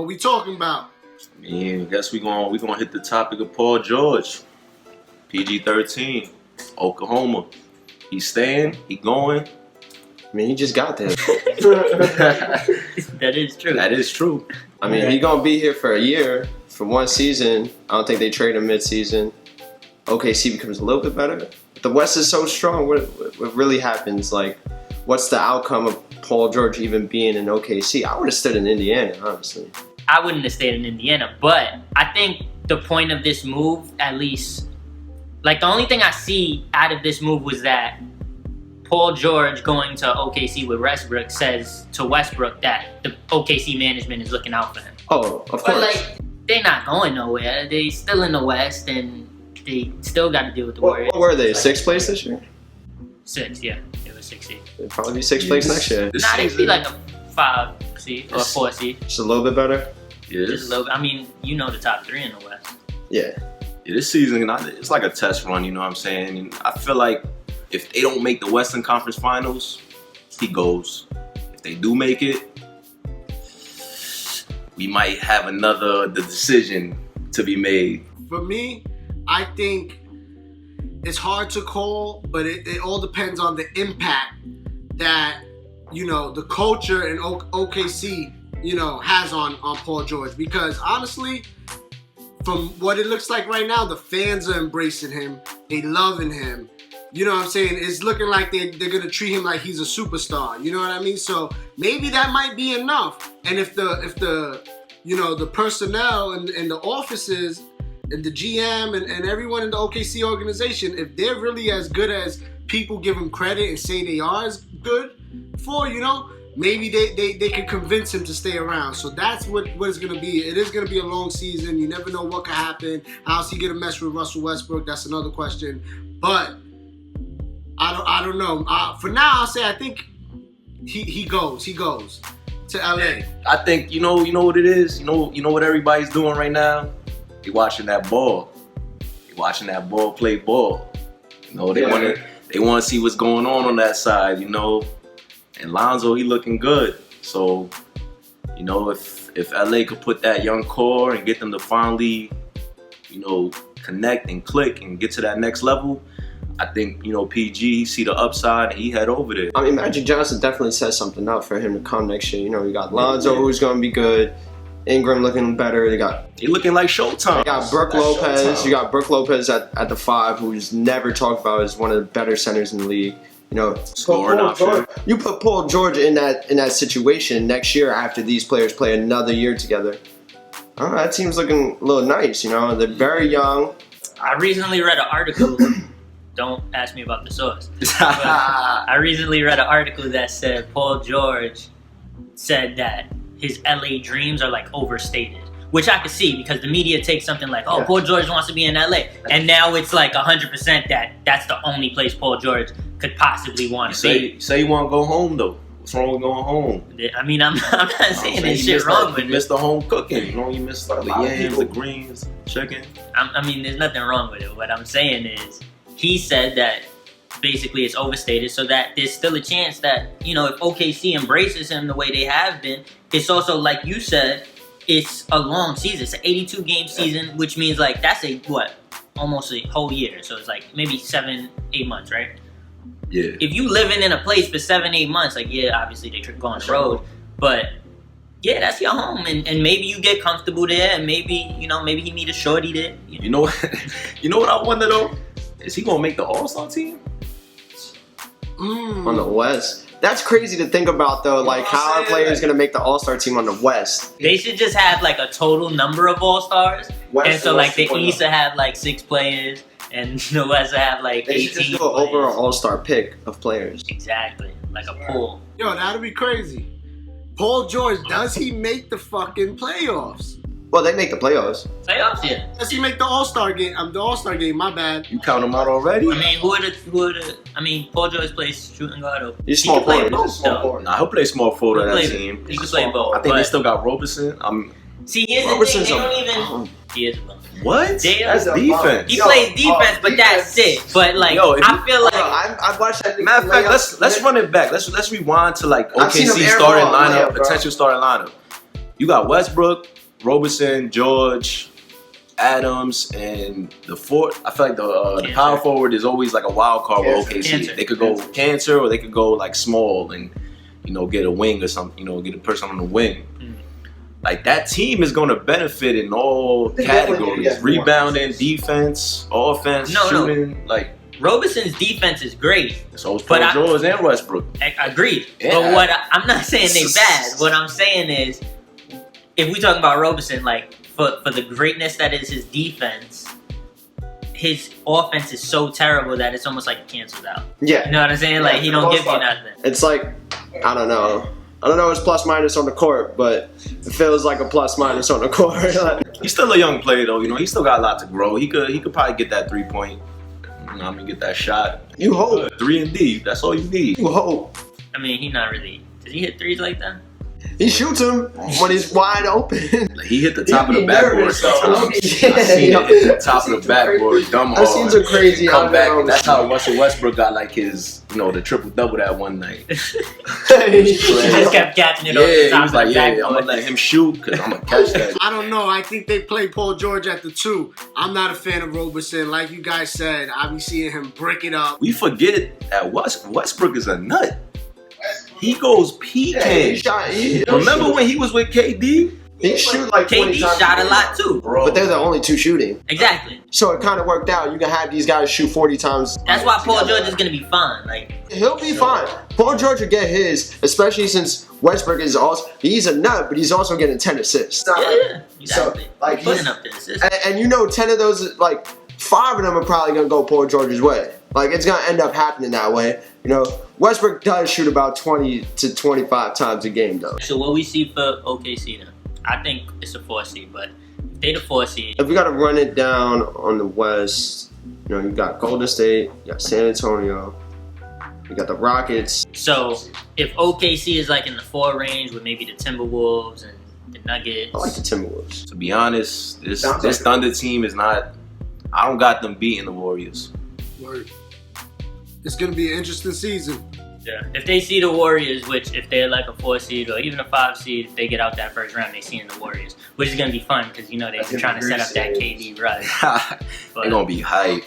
we talking about? I guess we gonna hit the topic of Paul George. PG13, Oklahoma. He's staying. He going. I mean, he just got there. That is true. That is true. I mean, he gonna be here for a year, for one season. I don't think they trade him mid-season. OKC becomes a little bit better. But the West is so strong. What really happens? Like, what's the outcome of Paul George even being in OKC? I would have stood in Indiana, honestly. I wouldn't have stayed in Indiana, but I think the point of this move, at least, like the only thing I see out of this move was that Paul George going to OKC with Westbrook says to Westbrook that the OKC management is looking out for him. Oh, of course. But like, they're not going nowhere. They still in the West, and they still got to deal with the Warriors. What were they? Sixth place this year? 6, yeah. It was 6 seed. They'll probably be sixth place next year. Nah, they'd be like a 5 seed or 4 seed. Just a little bit better? Yes. Just a little, I mean, you know the top 3 in the West. Yeah. This season, it's like a test run, you know what I'm saying? And I feel like if they don't make the Western Conference Finals, he goes. If they do make it, we might have the decision to be made. For me, I think it's hard to call, but it all depends on the impact that, the culture in OKC, has on Paul George. Because honestly, from what it looks like right now, the fans are embracing him. They loving him. You know what I'm saying? It's looking like they're going to treat him like he's a superstar. You know what I mean? So maybe that might be enough. And if the personnel and the offices and the GM and everyone in the OKC organization, if they're really as good as people give them credit and say they are as good for, maybe they can convince him to stay around. So that's what it's going to be. It is going to be a long season. You never know what could happen. How's he going to mess with Russell Westbrook? That's another question. But I don't know. For now, I'll say I think he goes to LA. I think you know what it is. You know what everybody's doing right now. They watching that ball. They watching that ball play ball. They want to see what's going on that side. And Lonzo, he looking good. So if LA could put that young core and get them to finally connect and click and get to that next level, I think, PG see the upside and he head over there. I mean, Magic Johnson definitely set something up for him to come next year. You got Lonzo, who's going to be good. Ingram looking better. He looking like Showtime. You got Brook Lopez. Showtime. You got Brook Lopez at the 5, who's never talked about as one of the better centers in the league. Scoring option. You put Paul George in that situation next year after these players play another year together. I don't know, that team's looking a little nice. They're very young. I recently read an article. Don't ask me about the source. I recently read an article that said Paul George said that his LA dreams are like overstated, which I could see because the media takes something like, Paul George wants to be in LA, and now it's like 100% that that's the only place Paul George could possibly want to be. You say you want to go home though. What's wrong with going home? I mean, I'm not saying there's shit wrong with it. You missed the home cooking. You missed the yams, the greens, chicken. I mean, there's nothing wrong with it. What I'm saying is, he said that basically it's overstated, so that there's still a chance that, if OKC embraces him the way they have been, it's also, like you said, it's a long season. It's an 82-game season, which means, like, that's almost a whole year. So it's like maybe 7-8 months, right? Yeah. If you living in a place for 7-8 months, like, obviously they go on the road, but yeah, that's your home, and maybe you get comfortable there, and maybe he meet a shorty there. You know what I wonder though? Is he gonna make the All-Star team? On the West. That's crazy to think about though, like how our players gonna make the All-Star team on the West. They should just have like a total number of All-Stars. And so like the East will have like 6 players and the West will have like 18 They should just do an overall All-Star pick of players. Exactly. Like a pool. Yo, that'd be crazy. Paul George, does he make the fucking playoffs? Well, they make the playoffs. Playoffs, yeah. Does he make the All-Star game? The All-Star game, my bad. You count him out already? I mean, Paul George plays shooting guard. He's small forward. Nah, he'll play small forward on that team. He can play both. I think they still got Roberson. See, here's the thing, they don't even... He is alone. What? That's defense. He plays defense, but that's it. But like, I feel like I've watched that. Matter of fact, let's run it back. Let's rewind to like OKC starting lineup, potential starting lineup. You got Westbrook, Roberson, George, Adams, and the fourth. I feel like the power forward is always like a wild card with OKC. Cancer. They could go Cancer, or they could go like small and get a wing or something. Get a person on the wing. Like that team is going to benefit in all categories: rebounding, defense, offense, shooting. Like Robeson's defense is great. So is Paul George and Westbrook. Agreed. Yeah. But I'm not saying they bad. What I'm saying is, if we talk about Robeson, like for the greatness that is his defense, his offense is so terrible that it's almost like it cancels out. Yeah. You know what I'm saying? Like he don't give you nothing. It's like, I don't know his plus minus on the court, but it feels like a plus minus on the court. He's still a young player though. He still got a lot to grow. He could probably get that 3-point. Get that shot. You hope. 3 and D. That's all you need. You hope. I mean, he not really. Does he hit threes like that? He shoots them when he's wide open. Like he hit the top of the backboard sometimes. Yeah. I seen it hit the top of the backboard. Dumb hard. I've seen some crazy. Come back. That's how Russell Westbrook got like his, the triple double that one night. He just kept catching it off the top he was like, of the I'm gonna let him shoot because I'm gonna catch that. I don't know. I think they play Paul George at the 2. I'm not a fan of Roberson. Like you guys said, I be seeing him brick it up. We forget that Westbrook is a nut. He goes peeking. Remember when he was with KD? He shoot like 20 KD times shot a lot too. Bro. But they're the only 2 shooting. Exactly. So it kind of worked out. You can have these guys shoot 40 times. That's why Paul George is gonna be fine. Like He'll be fine. Paul George will get his, especially since Westbrook is also, he's a nut, but he's also getting 10 assists. yeah, exactly. So, like, putting up the assists. And 10 of those, like 5 of them are probably gonna go Paul George's way. Like it's gonna end up happening that way. Westbrook does shoot about 20 to 25 times a game though. So what we see for OKC then? I think it's a 4 seed, but if they the 4 seed. If we gotta run it down on the West, you got Golden State, you got San Antonio, you got the Rockets. So if OKC is like in the 4 range with maybe the Timberwolves and the Nuggets. I like the Timberwolves. To be honest, this Thunder team is not. I don't got them beating the Warriors. Word. It's gonna be an interesting season. Yeah. If they see the Warriors, which if they're like a 4 seed or even a 5 seed, if they get out that first round, they see in the Warriors, which is gonna be fun because they're trying to set up that KD run. They're gonna be hype.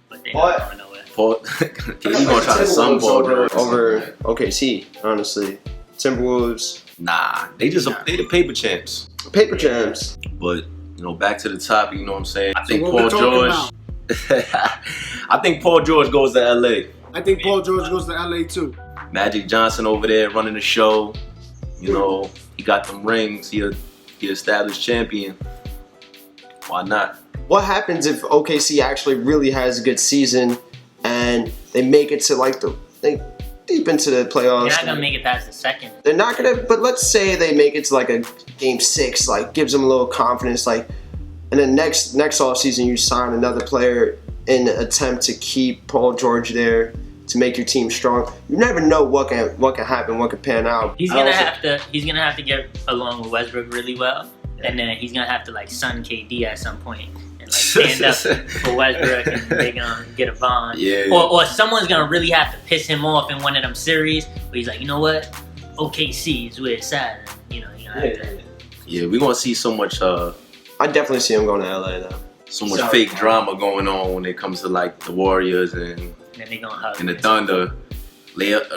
But they're not going nowhere. KD gonna try to sunball over OKC. Honestly, Timberwolves. Nah, they the paper champs. Paper champs. But back to the topic. You know what I'm saying? I think what Paul we talking George. about? I think Paul George goes to LA. I think Paul George goes to LA too. Magic Johnson over there running the show. He got them rings. He established champion. Why not? What happens if OKC actually really has a good season and they make it to deep into the playoffs? They're not gonna make it past the second. They're not gonna. But let's say they make it to like a game 6, like gives them a little confidence, and then next offseason you sign another player in an attempt to keep Paul George there to make your team strong. You never know what can happen, what can pan out. He's gonna have to get along with Westbrook really well, and then he's gonna have to sun KD at some point and stand up for Westbrook, and they're gonna get a bond. Yeah. Or someone's gonna really have to piss him off in one of them series where he's like, you know what, OKC is where it's at. And, you're gonna have to. Yeah, we're gonna see so much. I definitely see him going to LA though. So much fake drama going on when it comes to the Warriors and they gonna hug the Thunder.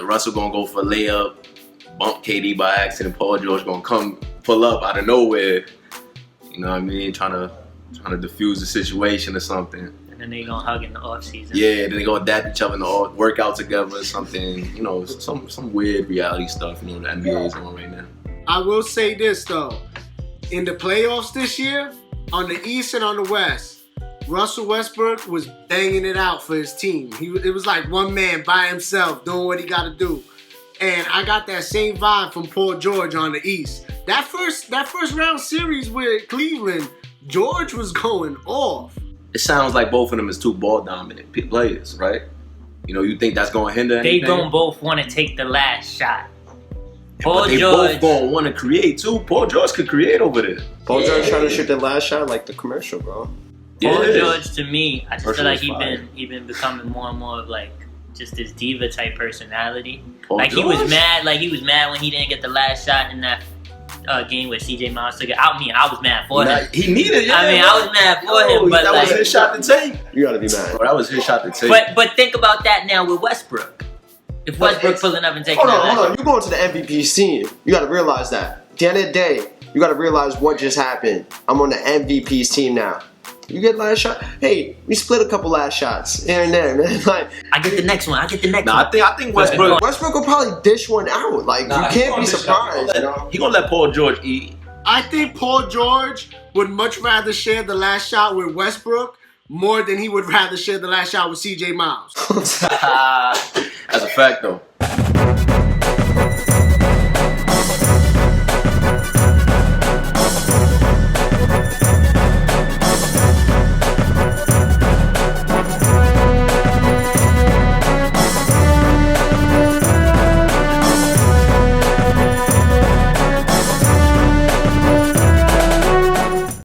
Russell gonna go for a layup, bump KD by accident. Paul George gonna come pull up out of nowhere. You know what I mean? Trying to diffuse the situation or something. And then they gonna hug in the off season. Yeah, then they gonna dap each other and work out together or something. Some weird reality stuff. The NBA is on right now. I will say this though. In the playoffs this year, on the East and on the West, Russell Westbrook was banging it out for his team. It was like one man by himself doing what he got to do. And I got that same vibe from Paul George on the East. That first round series with Cleveland, George was going off. It sounds like both of them is 2 ball dominant players, right? You think that's going to hinder anything? They don't both want to take the last shot. But they both gonna want to create too. Paul George could create over there. Paul George trying to shoot the last shot like the commercial, bro. Paul George, to me, I just feel like he been becoming more and more of just this diva type personality. He was mad when he didn't get the last shot in that game where CJ Miles took it. I was mad for him. He needed it. Yeah, I was mad for him, but that was his shot to take. You gotta be mad. Bro, that was his shot to take. But think about that now with Westbrook. If Westbrook pulling up and taking hold on. You're going to the MVP team. You gotta realize that. At the end of the day, you gotta realize what just happened. I'm on the MVP's team now. You get last shot. Hey, we split a couple last shots here and there, man. Like, I get the next one. I think Westbrook will probably dish one out. Like, you can't be surprised. He gonna let Paul George eat. I think Paul George would much rather share the last shot with Westbrook more than he would rather share the last shot with CJ Miles. That's a fact, though.